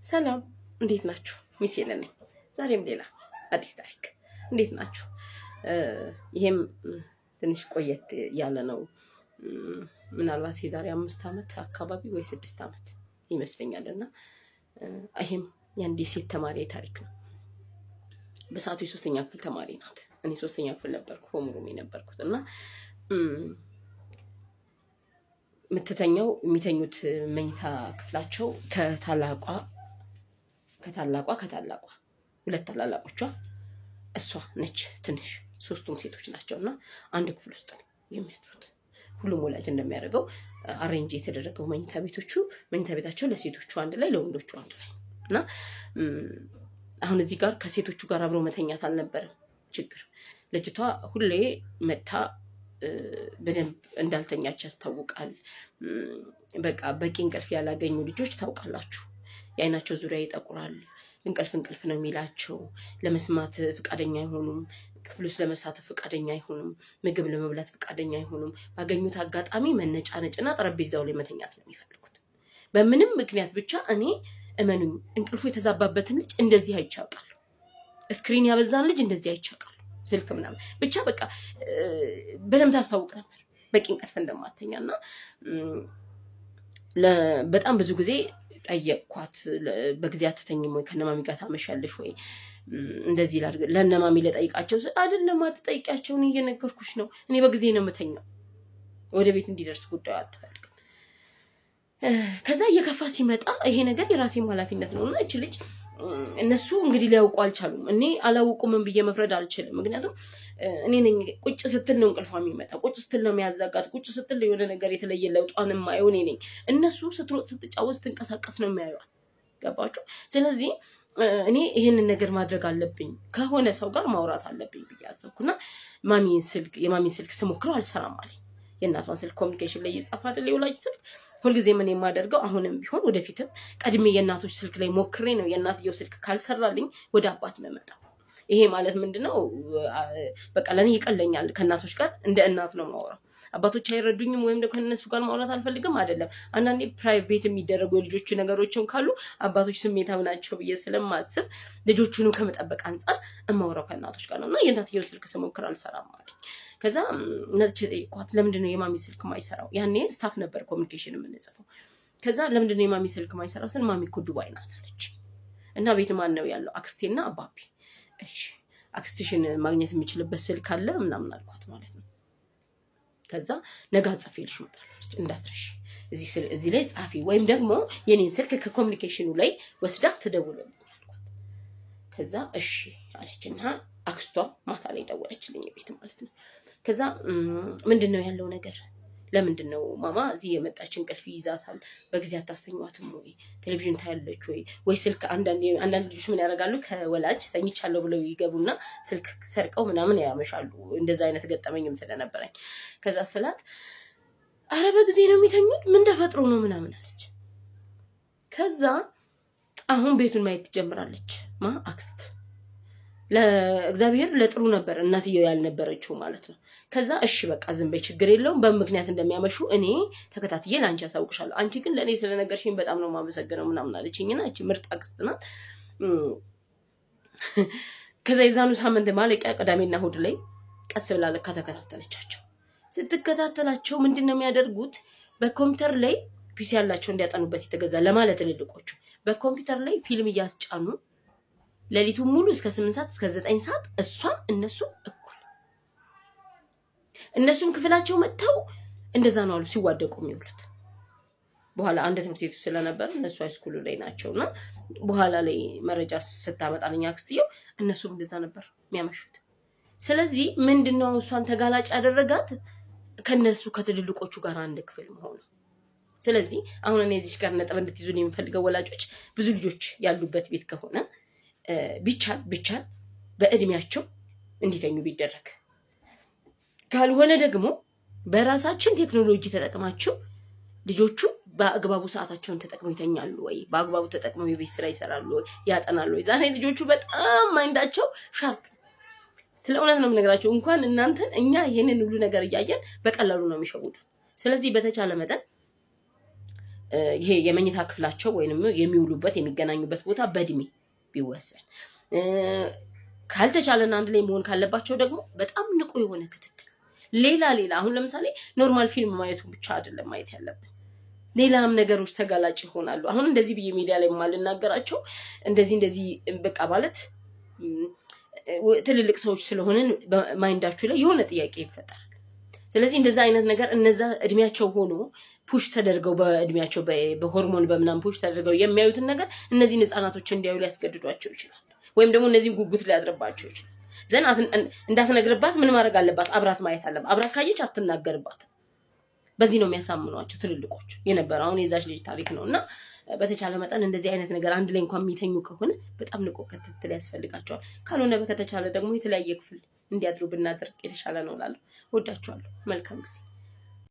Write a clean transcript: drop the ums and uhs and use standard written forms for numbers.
ሰላም እንዴት ናችሁ? ሚስቴል ነኝ። ዛሬም ሌላ አዲስ ታሪክ። እንዴት ናችሁ? ይሄም ትንሽ ቆየት ያለ ነው። ምናልባት የዛሬ 5 ዓመት አካባቢ ወይ 6 ዓመት ይመስለኛልና ይሄም የአንድ ሴት ተማሪ ታሪክ ነው። በሰዓቱ የ3ኛ ክፍል ተማሪ ናት። እኔ 3ኛ ክፍል ነበርኩ፣ ሆምሩም ነበርኩት እና የምትተኛው የሚተኙት መኝታ ክፍላቸው ከታላቋ ሁለት ታላላቆቿ እሷ ነች ትንሽ፣ ሶስቱም ሴቶች ናቸውና አንድ ክፍል ውስጥ ነው የሚያድሩት። ሁሉም ወላጅ እንደሚያደርገው አሬንጅ የተደረገው መኝታ ቤታቸው ለሴቶቹ አንድ ላይ ለወንዶቹ አንድ ላይ እና አሁን እዚህ ጋር ከሴቶቹ ጋር አብረው መተኛት አልነበረም ችግር። ልጅቷ ሁሌ መታ በደንብ እንዳልተኛች ያስታውቃል። በቃ በቂ እንቅልፍ ያላገኙ ልጆች ታውቃላችሁ፣ የአይናቸው ዙሪያ ይጠቁራል፣ እንቅልፍ ነው የሚላቸው፣ ለመስማት ፍቃደኛ አይሆኑም፣ ክፍል ውስጥ ለመሳተፍ ፍቃደኛ አይሆኑም፣ ምግብ ለመብላት ፍቃደኛ አይሆኑም። ባገኙት አጋጣሚ መነጫነጭና ጠረጴዛው ላይ መተኛት ነው የሚፈልጉት በምንም ምክንያት ብቻ። እኔ እመኑኝ እንቅልፉ የተዛባበትን ልጅ እንደዚህ አይቻቃለሁ፣ ስክሪን ያበዛን ልጅ እንደዚህ አይቻቃለሁ፣ ስልክ ምናምን ብቻ በቃ በደንብ ታስታውቅ ነበር በቂ እንቅልፍ እንደማተኛና በጣም ብዙ ጊዜ ጠየቅኳት። በጊዜ አትተኝም ወይ? ከነማሚ ጋር ታመሻለሽ ወይ? እንደዚህ ላድርግ ለነማሚ ለጠይቃቸው አይደለም፣ አትጠይቂያቸው፣ እኔ እየነገርኩሽ ነው። እኔ በጊዜ ነው የምተኛው፣ ወደ ቤት እንዲደርስ ጉዳዩ አትፈልግም። ከዛ እየከፋ ሲመጣ ይሄ ነገር የራሴም ኃላፊነት ነውና እቺ ልጅ እነሱ እንግዲህ ሊያውቁ አልቻሉም። እኔ አላውቁም ብዬ መፍረድ አልችልም። ምክንያቱም እኔ ነኝ ቁጭ ስትል ነው እንቅልፏ የሚመጣ፣ ቁጭ ስትል ነው የሚያዛጋት፣ ቁጭ ስትል የሆነ ነገር የተለየ ለውጧን የማየው እኔ ነኝ። እነሱ ስትሮጥ ስትጫወት ስትንቀሳቀስ ነው የሚያዩት። ገባችሁ? ስለዚህ እኔ ይህንን ነገር ማድረግ አለብኝ፣ ከሆነ ሰው ጋር ማውራት አለብኝ ብዬ አሰብኩና የማሚን ስልክ ስሞክረው አልሰራም አለኝ። የእናቷን ስልክ ኮሚኒኬሽን ላይ እየጻፈ አይደል የወላጅ ስልክ። ሁልጊዜ ምን የማደርገው አሁንም ቢሆን ወደፊትም ቀድሜ የእናቶች ስልክ ላይ ሞክሬ ነው የእናትየው ስልክ ካልሰራልኝ ወደ አባት መመጣው። ይሄ ማለት ምንድነው? በቃ ለኔ ይቀለኛል። ከእናቶች ጋር እንደ እናት ነው ማውራው። አባቶች አይረዱኝም ወይም ደግሞ ከነሱ ጋር ማውራት አልፈልግም አይደለም። አንዳንዴ ፕራይቬት የሚደረጉ የልጆች ነገሮችም ካሉ አባቶች ስሜታዊ ናቸው ብዬ ስለማስብ ልጆቹንም ከመጠበቅ አንጻር እማውራው ከእናቶች ጋር ነውና የእናትየው ስልክ ስሞክር አልሰራም አለኝ። ከዛ ነጥቼ ጠይኳት፣ ለምንድነው የማሚ ስልክ ማይሰራው? ያኔ ስታፍ ነበር ኮሚኒኬሽን የምንጽፈው። ከዛ ለምንድነው የማሚ ስልክ ማይሰራው ስል ማሚ እኮ ዱባይ ናት አለች። እና ቤት ማን ነው ያለው? አክስቴና አባቢ። እሺ አክስትሽን ማግኘት የሚችልበት ስልክ አለ ምናምን አልኳት ማለት ነው። ከዛ ነገ ጽፌልሽ እመጣለሁ እንዳትረሺ፣ እዚህ ላይ ጻፊ፣ ወይም ደግሞ የኔን ስልክ ከኮሚኒኬሽኑ ላይ ወስዳ ትደውልልኝ አልኳት። ከዛ እሺ አለችና አክስቷ ማታ ላይ ደወለችልኝ ቤት ማለት ነው። ከዛ ምንድነው ያለው ነገር? ለምንድነው ማማ እዚህ የመጣች እንቅልፍ ይዛታል፣ በጊዜ አታስተኛዋትም ወይ? ቴሌቪዥን ታያለች ወይ ስልክ? አንዳንድ ልጆች ምን ያደርጋሉ? ከወላጅ ተኝቻለሁ ብለው ይገቡና ስልክ ሰርቀው ምናምን ያመሻሉ። እንደዛ አይነት ገጠመኝም ስለነበረኝ ከዛ ስላት አረ በጊዜ ነው የሚተኙት፣ ምን ተፈጥሮ ነው ምናምን አለች። ከዛ አሁን ቤቱን ማየት ትጀምራለች አክስት። ለእግዚአብሔር ለጥሩ ነበር እናትየው ያልነበረችው ማለት ነው። ከዛ እሺ በቃ ዝም በይ ችግር የለውም፣ በምክንያት እንደሚያመሹ እኔ ተከታትዬ ለአንቺ ያሳውቅሻለሁ፣ አንቺ ግን ለእኔ ስለነገርሽኝ በጣም ነው የማመሰግነው ምናምን አለችኝና እቺ ምርጥ አክስት ናት። ከዛ የዛኑ ሳምንት ማለቂያ ቅዳሜና እሑድ ላይ ቀስ ብላ ለካ ተከታተለቻቸው። ስትከታተላቸው ምንድነው የሚያደርጉት? በኮምፒውተር ላይ ፒሲ ያላቸው እንዲያጠኑበት የተገዛ ለማለት ትልልቆቹ በኮምፒውተር ላይ ፊልም እያስጫኑ ሌሊቱን ሙሉ እስከ 8 ሰዓት እስከ 9 ሰዓት እሷም እነሱ እኩል። እነሱም ክፍላቸው መጥተው እንደዛ ነው አሉ ሲዋደቁ የሚውሉት። በኋላ አንድ ትምህርት ቤቱ ስለነበር እነሱ ሃይስኩል ላይ ናቸውና በኋላ ላይ መረጃ ስታመጣልኝ አክስትየው እነሱም እንደዛ ነበር የሚያመሹት። ስለዚህ ምንድነው እሷን ተጋላጭ ያደረጋት? ከነሱ ከትልልቆቹ ጋር አንድ ክፍል መሆኑ። ስለዚህ አሁን እኔ እዚህ ጋር ነጥብ እንድትይዙ የሚፈልገው ወላጆች ብዙ ልጆች ያሉበት ቤት ከሆነ ቢቻል በእድሜያቸው እንዲተኙ ቢደረግ፣ ካልሆነ ደግሞ በራሳችን ቴክኖሎጂ ተጠቅማቸው ልጆቹ በአግባቡ ሰዓታቸውን ተጠቅመው ይተኛሉ ወይ? በአግባቡ ተጠቅመው የቤት ስራ ይሰራሉ ወይ? ያጠናሉ ወይ? ዛሬ ልጆቹ በጣም ማይንዳቸው ሻርፕ። ስለ እውነት ነው የምነግራቸው። እንኳን እናንተን እኛ ይሄንን ሁሉ ነገር እያየን በቀላሉ ነው የሚሸውዱ። ስለዚህ በተቻለ መጠን ይሄ የመኝታ ክፍላቸው ወይንም የሚውሉበት የሚገናኙበት ቦታ በእድሜ ቢወሰን፣ ካልተቻለና አንድ ላይ መሆን ካለባቸው ደግሞ በጣም ንቁ የሆነ ክትትል ሌላ አሁን ለምሳሌ ኖርማል ፊልም ማየቱ ብቻ አይደለም ማየት ያለብን፣ ሌላም ነገሮች ተጋላጭ ይሆናሉ። አሁን እንደዚህ ብዬ ሚዲያ ላይ የማልናገራቸው እንደዚህ በቃ ማለት ትልልቅ ሰዎች ስለሆንን ማይንዳችሁ ላይ የሆነ ጥያቄ ይፈጠራል። ስለዚህ እንደዛ አይነት ነገር እነዛ እድሜያቸው ሆኖ ፑሽ ተደርገው በእድሜያቸው በሆርሞን በምናም ፑሽ ተደርገው የሚያዩትን ነገር እነዚህን ህፃናቶች እንዲያዩ ሊያስገድዷቸው ይችላል። ወይም ደግሞ እነዚህን ጉጉት ሊያድርባቸው ይችላል። ዘን እንዳትነግርባት ምን ማድረግ አለባት? አብራት ማየት አለባት። አብራት ካየች አትናገርባት። በዚህ ነው የሚያሳምኗቸው ትልልቆች የነበረ አሁን የዛች ልጅ ታሪክ ነው። እና በተቻለ መጠን እንደዚህ አይነት ነገር አንድ ላይ እንኳን የሚተኙ ከሆነ በጣም ንቁ ክትትል ያስፈልጋቸዋል። ካልሆነ ከተቻለ ደግሞ የተለያየ ክፍል እንዲያድሩ ብናደርግ የተሻለ ነው እላለሁ። ወዳችኋለሁ። መልካም ጊዜ